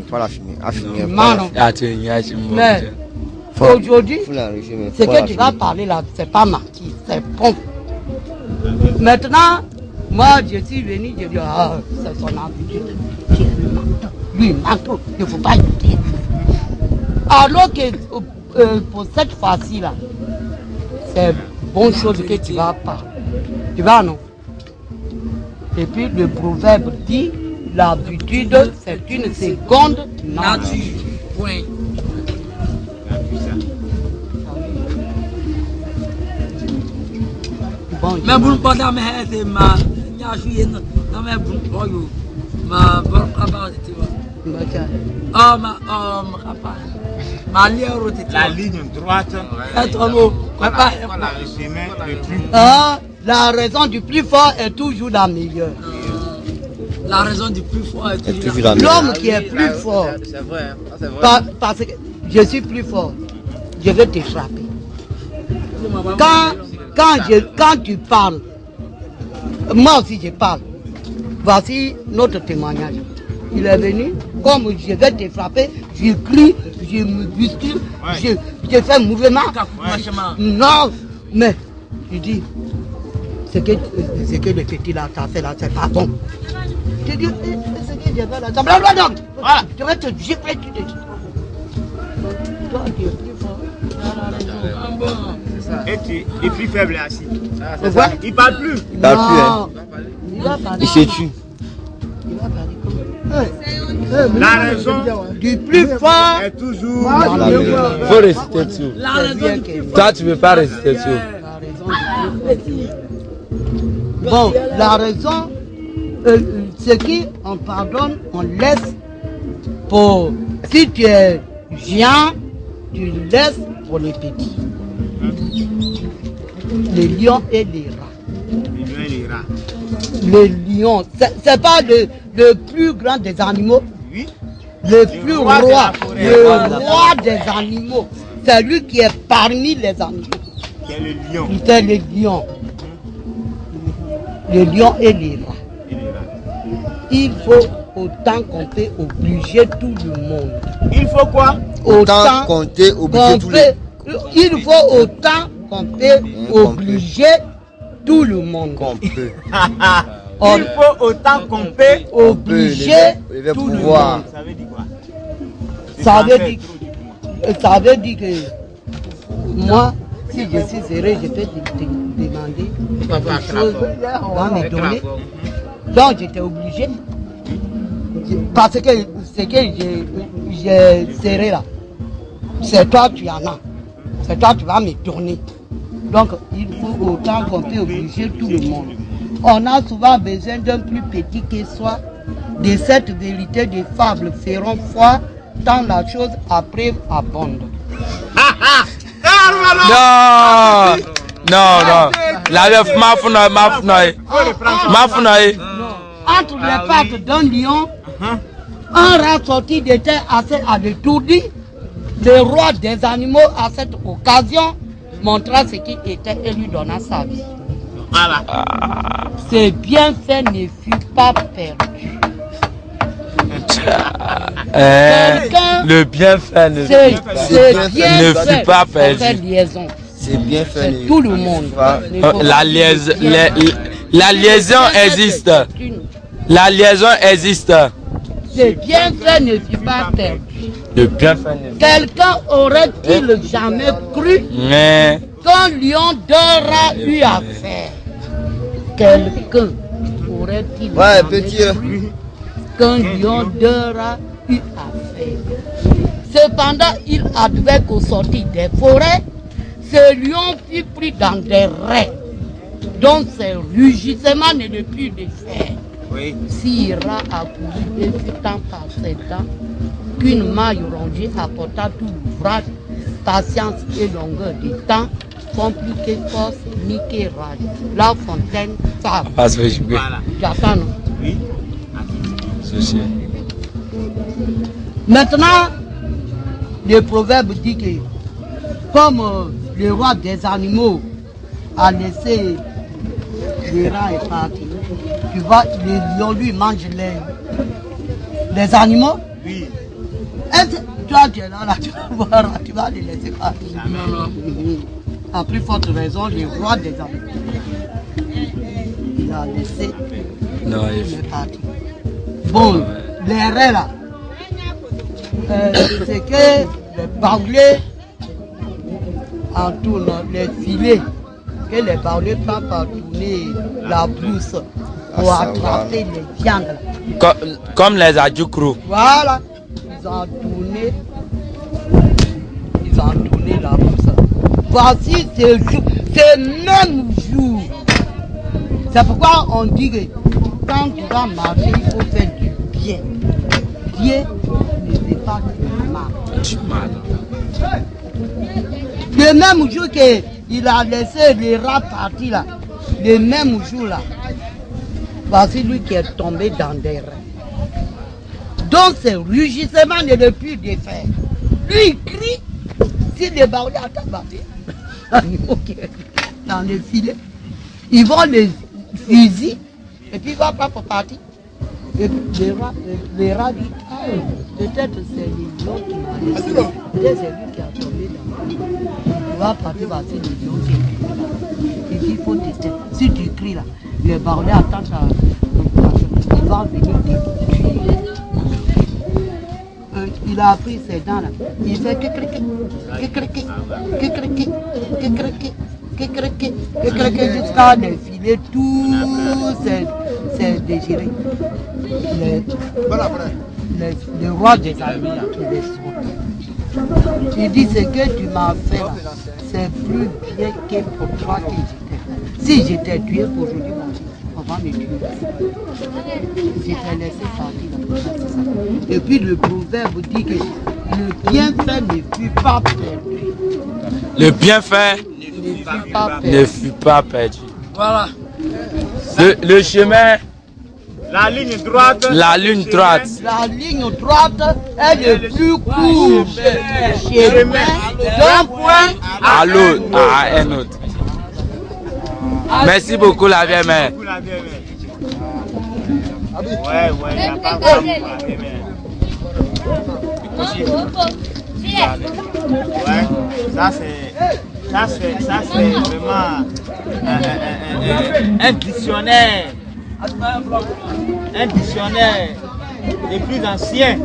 Voilà, fumer. Mais aujourd'hui, ce que tu vas parler là, c'est pas marquis, c'est bon. Maintenant, moi je suis venu, je dis, ah, c'est son habitude. Lui, il ment trop, il ne faut pas écouter. Alors que pour cette fois-ci là, c'est bonne chose que tu vas parler. Tu vas, non? Et puis le proverbe dit, l'habitude, c'est une seconde nature. Point. Bon, mais vous ne pouvez pas me ma nyashuye na me bu oyo ma bon aba ah ma la ligne droite la raison du plus fort est toujours la meilleure. La raison du plus fort est toujours la meilleure. L'homme qui est plus fort, c'est vrai, c'est vrai. Parce que je suis plus fort, je vais te frapper. Quand tu parles, moi aussi je parle. Voici notre témoignage. Il est venu, comme je vais te frapper, je crie, je me bouscule, je fais mouvement. Non, mais je dis, ce que le petit là t'a fait là, c'est pas bon. Je dis, ce que j'ai fait là, ça me donc. Je vais te gifler, tu te dis. Toi, tu es plus fort. Et tu es plus faible assis. Il parle plus. Il parle plus, hein. Il se tue. Il va parler comme la raison du plus fort est toujours la meilleure. Il faut réciter tout. Toi, tu ne peux pas réciter tout. Bon, la raison, ce qui on pardonne, on laisse pour. Si tu es géant, tu laisses pour les petits. Les lions et les rats. Les lions, c'est pas le plus grand des animaux. Oui. Le plus roi, le roi des animaux. C'est lui qui est parmi les animaux. C'est le lion. C'est le lion. Le lion et les rats. Il faut autant qu'on peut obliger tout le monde. Il faut quoi? Autant qu'on peut obliger tout le monde. Il faut autant qu'on peut obliger tout le monde. Qu'on peut. Il faut autant qu'on peut obliger tout le monde. Ça veut dire quoi? Ça veut dire que moi, si je suis serré, je peux te demander quelque chose, on va me donner. Donc j'étais obligé. Parce que ce que j'ai serré là, c'est toi tu en as. C'est toi tu vas me donner. Donc il faut autant qu'on peut obliger tout le monde. On a souvent besoin d'un plus petit que soit. De cette vérité des fables feront foi, tant la chose après abonde. Non. La veuf Entre les pattes d'un lion, un rat sorti de terre assez à l'étourdi. Le roi des animaux à cette occasion montra ce qu'il était et lui donna sa vie. Voilà. Ce bienfait ne fut pas perdu. Le bienfait ne fut pas perdu. C'est bien fait. Tout le monde. La liaison existe. La liaison existe. Ce bienfait ne fut pas perdu. Le bienfait. Quelqu'un aurait-il jamais cru qu'un lion d'aura eu à faire? Quelqu'un aurait-il jamais cru qu'un lion d'aura eu à faire? Cependant, il advait qu'au sortir des forêts, ce lion fut pris dans des raies, dont ses rugissements ne le plus de faire. Oui. Si rat a couru et fut tant par ses dents, qu'une maille rongée apporta tout l'ouvrage, patience et longueur de temps, font plus que force ni que rage. La fontaine fable. Voilà. J'attends, non? Oui. Maintenant, le proverbe dit que comme le roi des animaux a laissé les rats et parti, tu vois, le lion lui mange les animaux. Oui. Toi, tu es là, tu vas voir, tu vas les laisser partir. À plus forte raison, les rois des hommes. Il a laissé. Non, Il est parti. Bon, l'erreur là, c'est que les baoulés entourent les filets, que les baoulés prennent par tourner la brousse pour attraper les viandes là. Comme les adjoukrous. Voilà, ils ont tourné la brousse. Voici ce même jour. C'est pourquoi on dit que quand tu vas marcher, il faut faire du bien. Dieu ne fait pas du mal. Le même jour qu'il a laissé les rats partir là, le même jour là, voici lui qui est tombé dans des rats. Donc ce rugissement ne le plus défaire. Lui il crie, si les baoulés attendent dans les filets, ils vont les fusils et puis il va pas pour partir. Et puis les rats disent, ah, peut-être c'est les lions qui m'a laissé. Peut-être c'est lui qui a tombé dans le lit. Il va partir, voici les lions qui est là. Il dit, il faut tester. Si tu cries là, les baoulés attendent ça. Il va venir te tuer. Il a pris ses dents là. Il fait que jusqu'à les filets, tout c'est déchiré. Le roi des amis là, qui les sauve. Il dit ce que tu m'as fait là, c'est plus bien que pour toi que j'étais. Si j'étais tué aujourd'hui, on va me tuer. J'étais laissé partir là. Et puis le proverbe dit que le bienfait ne fut pas perdu. Le bienfait ne fut pas perdu. Voilà. Le chemin. La ligne droite. La ligne droite. La ligne droite est le plus court chemin d'un point À l'autre, à un autre. Merci beaucoup la vieille mère. Ouais, il n'y a pas de problème. Ouais, ça c'est vraiment un dictionnaire. Un dictionnaire des plus anciens.